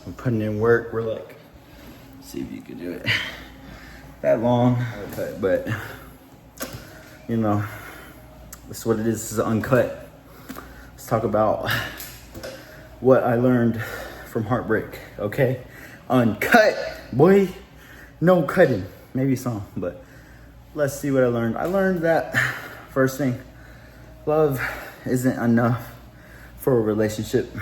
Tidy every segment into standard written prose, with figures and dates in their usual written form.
I'm putting in work. We're like, see if you can do it. That long, but you know, that's what it is. This is uncut. Let's talk about what I learned from heartbreak. Okay, uncut, boy. No cutting. Maybe some, but let's see what I learned. I learned that first thing, love isn't enough for a relationship.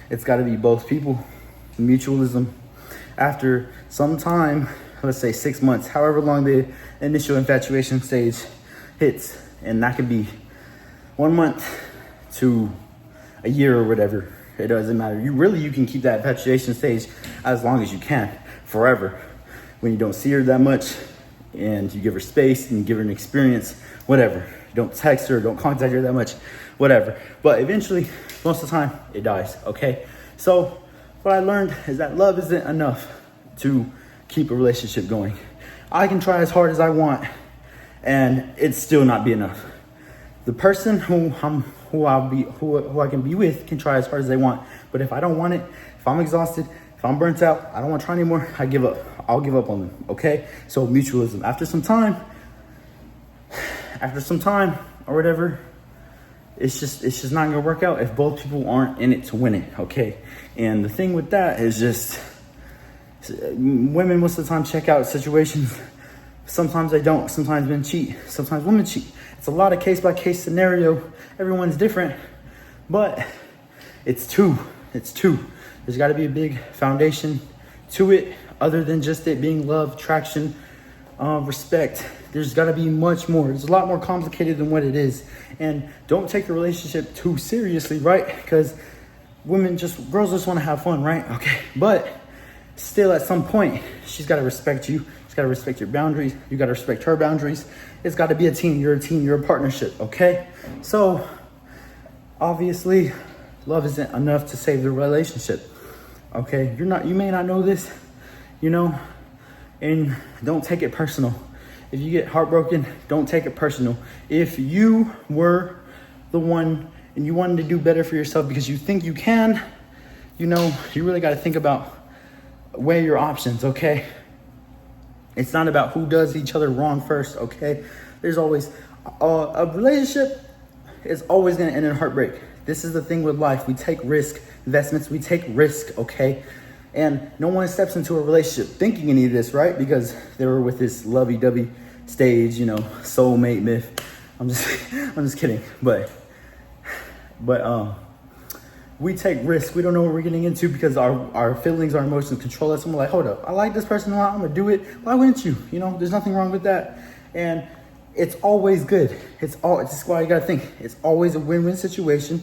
It's got to be both people, mutualism. After some time, let's say 6 months, however long the initial infatuation stage hits, and that could be 1 month to a year or whatever. It doesn't matter. You can keep that infatuation stage as long as you can, forever. When you don't see her that much and you give her space and you give her an experience, whatever. You don't text her, don't contact her that much, whatever. But eventually, most of the time, it dies, okay? So what I learned is that love isn't enough to keep a relationship going. I can try as hard as I want and it's still not be enough. The person who I can be with can try as hard as they want. But if I don't want it, if I'm exhausted, if I'm burnt out, I don't want to try anymore, I give up. I'll give up on them, okay? So mutualism. After some time or whatever, it's just not gonna work out if both people aren't in it to win it, okay? And the thing with that is just, women most of the time check out situations. Sometimes they don't. Sometimes men cheat. Sometimes women cheat. It's a lot of case-by-case scenario. Everyone's different, but it's two. There's got to be a big foundation to it, other than just it being love, traction, respect. There's got to be much more. It's a lot more complicated than what it is. And don't take the relationship too seriously, right? Because girls just want to have fun, right? Okay, but still at some point, she's got to respect you. She's got to respect your boundaries. You got to respect her boundaries. It's got to be a team. You're a team. You're a partnership, okay? So obviously, love isn't enough to save the relationship, okay? You may not know this, and don't take it personal. If you get heartbroken, don't take it personal. If you were the one and you wanted to do better for yourself because you think you can, you really got to think about, weigh your options, okay? It's not about who does each other wrong first, okay? There's always, a relationship is always going to end in heartbreak. This is the thing with life. We take investments, we take risk, okay? And no one steps into a relationship thinking any of this, right? Because they were with this lovey-dovey stage, soulmate myth. I'm just kidding. But we take risks. We don't know what we're getting into because our feelings, our emotions control us. And we're like, hold up, I like this person a lot. I'm gonna do it. Why wouldn't you? There's nothing wrong with that. And it's always good. It's why you gotta think. It's always a win-win situation.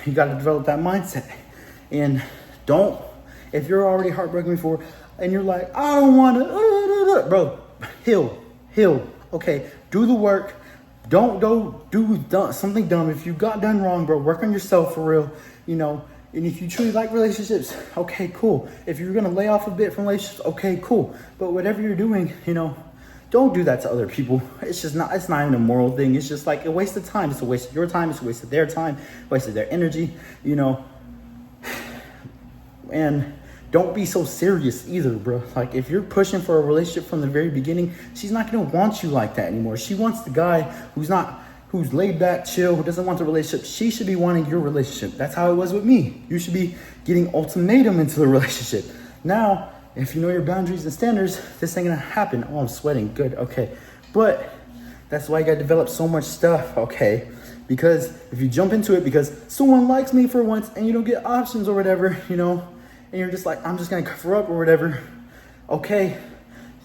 You gotta develop that mindset. And if you're already heartbroken before and you're like, I don't want to, bro, heal. Okay, do the work. Don't go do something dumb. If you got done wrong, bro, work on yourself for real, And if you truly like relationships, okay, cool. If you're going to lay off a bit from relationships, okay, cool. But whatever you're doing, don't do that to other people. It's not even a moral thing. It's just like a waste of time. It's a waste of your time. It's a waste of their time, a waste of their energy, And don't be so serious either, bro. Like, if you're pushing for a relationship from the very beginning, she's not going to want you like that anymore. She wants the guy who's laid back, chill, who doesn't want the relationship. She should be wanting your relationship. That's how it was with me. You should be getting ultimatum into the relationship. Now, if you know your boundaries and standards, this ain't going to happen. Oh, I'm sweating. Good. Okay. But that's why you got to develop so much stuff. Okay. Because if you jump into it because someone likes me for once and you don't get options or whatever, and you're just like, I'm just going to cover up or whatever. Okay,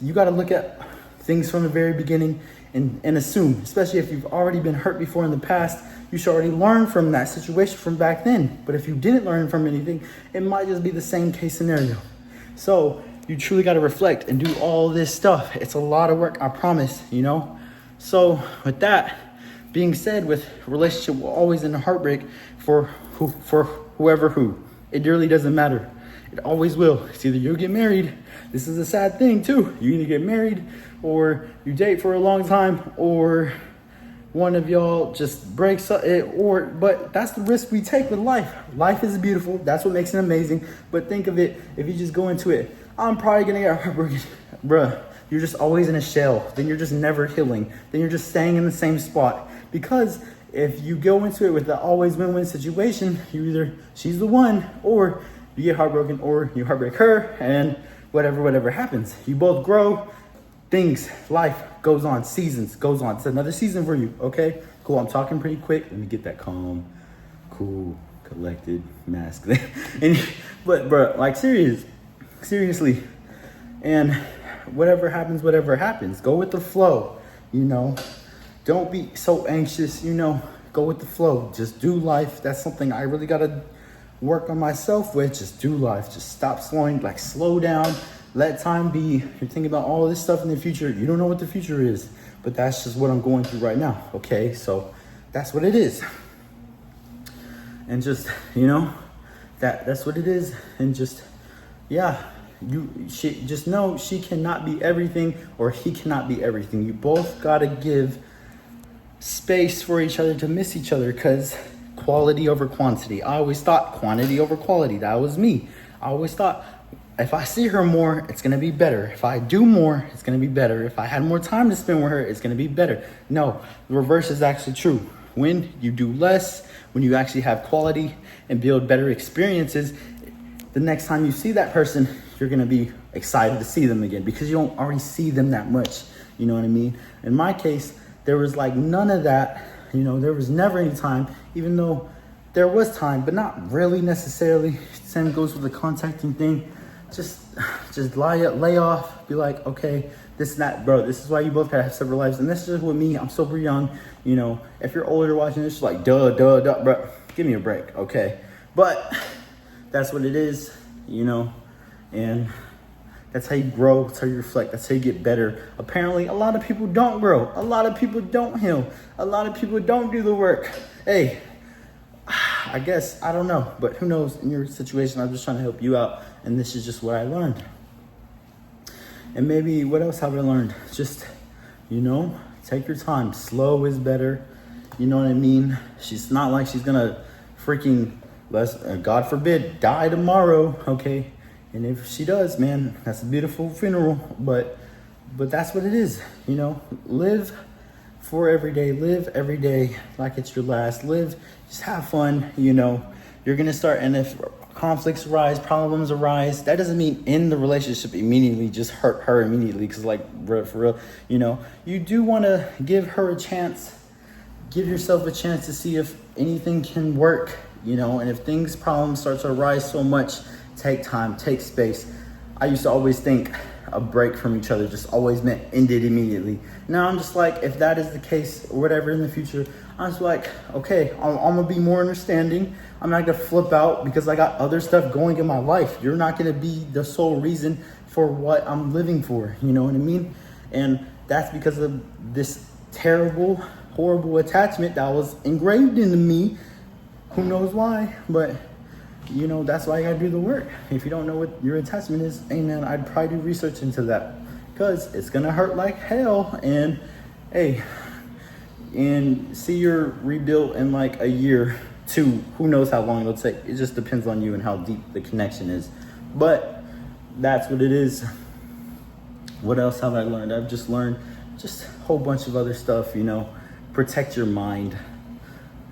you got to look at things from the very beginning and assume, especially if you've already been hurt before in the past, you should already learn from that situation from back then. But if you didn't learn from anything, it might just be the same case scenario. So you truly got to reflect and do all this stuff. It's a lot of work, I promise, So with that being said, with relationship will always end in heartbreak for whoever. It really doesn't matter. It always will. It's either you'll get married. This is a sad thing too. You either get married or you date for a long time or one of y'all just breaks it, but that's the risk we take with life. Life is beautiful. That's what makes it amazing. But think of it, if you just go into it, I'm probably gonna get heartbroken. Bruh, you're just always in a shell. Then you're just never healing. Then you're just staying in the same spot. Because if you go into it with the always win-win situation, you either, she's the one, or you get heartbroken, or you heartbreak her, and whatever happens. You both grow. Life goes on, seasons goes on. It's another season for you, okay? Cool, I'm talking pretty quick. Let me get that calm, cool, collected mask there. But bro, like seriously. And whatever happens, go with the flow, you know? Don't be so anxious, you know? Go with the flow, just do life. That's something I really gotta work on myself with. Just do life, just stop slowing, like slow down. Let time be. You're thinking about all this stuff in the future. You don't know what the future is, but that's just what I'm going through right now. Okay, so that's what it is. And just, you know, that's what it is. And just, yeah, she just know she cannot be everything, or he cannot be everything. You both gotta give space for each other to miss each other, because quality over quantity. I always thought quantity over quality. That was me. I always thought, if I see her more, it's gonna be better. If I do more, it's gonna be better. If I had more time to spend with her, it's gonna be better. No, the reverse is actually true. When you do less, when you actually have quality and build better experiences, the next time you see that person, you're gonna be excited to see them again, because you don't already see them that much. You know what I mean? In my case, there was like none of that. You know, there was never any time, even though there was time, but not really necessarily. Same goes with the contacting thing. Just lay off, be like, okay, this and that, bro. This is why you both gotta have separate lives. And that's just with me. I'm super young. You know, if you're older watching this, you're like, duh, bro. Give me a break, okay? But that's what it is, you know, and that's how you grow. That's how you reflect. That's how you get better. Apparently, a lot of people don't grow. A lot of people don't heal. A lot of people don't do the work. Hey, I guess, I don't know, but who knows in your situation. I'm just trying to help you out, and this is just what I learned. And maybe, what else have I learned? Just, you know, take your time. Slow is better. You know what I mean? She's not like she's gonna freaking, God forbid, die tomorrow, okay? And if she does, man, that's a beautiful funeral, but that's what it is, you know? Live for every day. Live every day like it's your last. Live, just have fun, you know? You're gonna start, and if conflicts arise, problems arise, that doesn't mean end the relationship immediately, just hurt her immediately, because like, for real, you know? You do wanna give her a chance, give yourself a chance to see if anything can work, you know? And if problems start to arise so much, take time, take space. I used to always think a break from each other just always meant end it immediately. Now I'm just like, if that is the case or whatever in the future, I'm just like, okay, I'm gonna be more understanding. I'm not gonna flip out because I got other stuff going in my life. You're not gonna be the sole reason for what I'm living for, you know what I mean? And that's because of this terrible, horrible attachment that was engraved into me. Who knows why, but you know, that's why you gotta do the work. If you don't know what your attachment is, hey man, I'd probably do research into that, because it's gonna hurt like hell. And hey, and see your rebuild in like a year, 2, who knows how long it'll take. It just depends on you and how deep the connection is. But that's what it is. What else have I learned? I've just learned just a whole bunch of other stuff, you know. Protect your mind,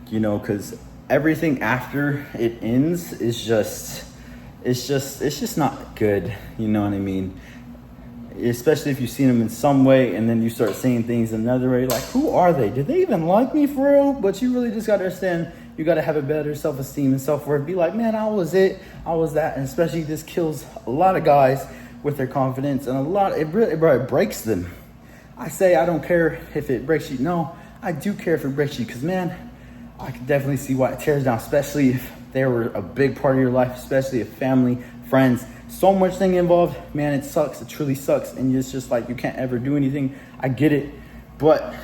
you know, because everything after it ends is just not good, you know what I mean? Especially if you've seen them in some way and then you start seeing things another way, like, who are they? Did they even like me for real? But you really just gotta understand, you gotta have a better self-esteem and self-worth. Be like, man, I was it, I was that. And especially this kills a lot of guys with their confidence, and it breaks them. I say I don't care if it breaks you. No, I do care if it breaks you, because man, I can definitely see why it tears down, especially if they were a big part of your life, especially if family, friends, so much thing involved. Man, it sucks. It truly sucks. And it's just like, you can't ever do anything. I get it. But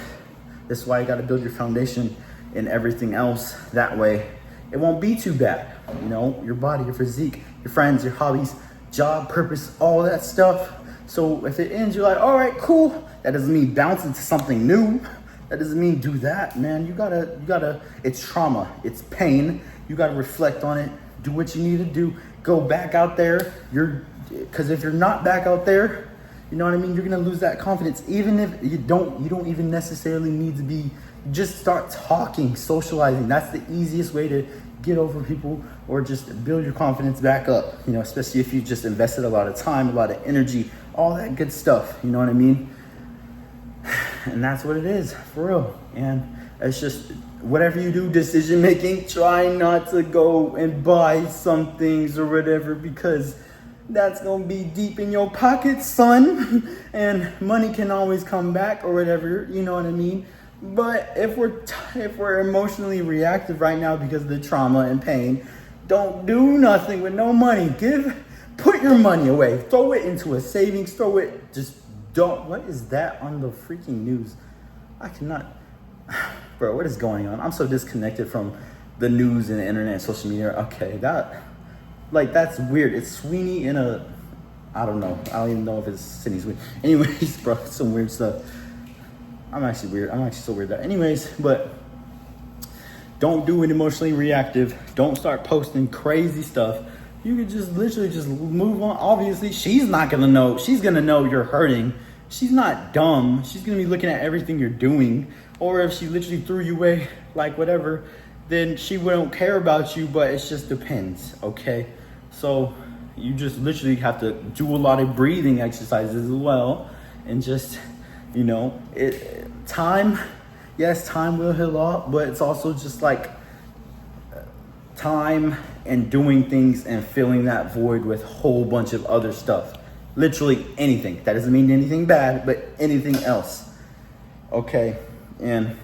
this is why you got to build your foundation in everything else. That way, it won't be too bad. You know, your body, your physique, your friends, your hobbies, job, purpose, all that stuff. So if it ends, you're like, all right, cool. That doesn't mean bounce into something new. That doesn't mean do that, man. You gotta, it's trauma, it's pain. You gotta reflect on it, do what you need to do, go back out there. Because if you're not back out there, you know what I mean? You're gonna lose that confidence. Even if you don't even necessarily need to be, just start talking, socializing. That's the easiest way to get over people or just build your confidence back up. You know, especially if you just invested a lot of time, a lot of energy, all that good stuff. You know what I mean? And that's what it is, for real. And it's just, whatever you do, decision making, try not to go and buy some things or whatever, because that's gonna be deep in your pocket, son. And money can always come back or whatever, you know what I mean? But if we're emotionally reactive right now because of the trauma and pain, don't do nothing with no money. Put your money away. Throw it into a savings. What is that on the freaking news? I cannot, bro, what is going on? I'm so disconnected from the news and the internet and social media. Okay, that's weird. It's Sweeney in I don't know. I don't even know if it's Sydney Sweeney. Anyways, bro, it's some weird stuff. I'm actually weird. I'm actually so weird that. Anyways, but don't do it emotionally reactive. Don't start posting crazy stuff. You could just literally just move on. Obviously, she's not gonna know. She's gonna know you're hurting. She's not dumb. She's gonna be looking at everything you're doing. Or if she literally threw you away, like whatever, then she won't care about you, but it just depends, okay? So you just literally have to do a lot of breathing exercises as well. And just, you know, time will heal up, but it's also just like time and doing things and filling that void with a whole bunch of other stuff. Literally anything. That doesn't mean anything bad, but anything else. Okay, and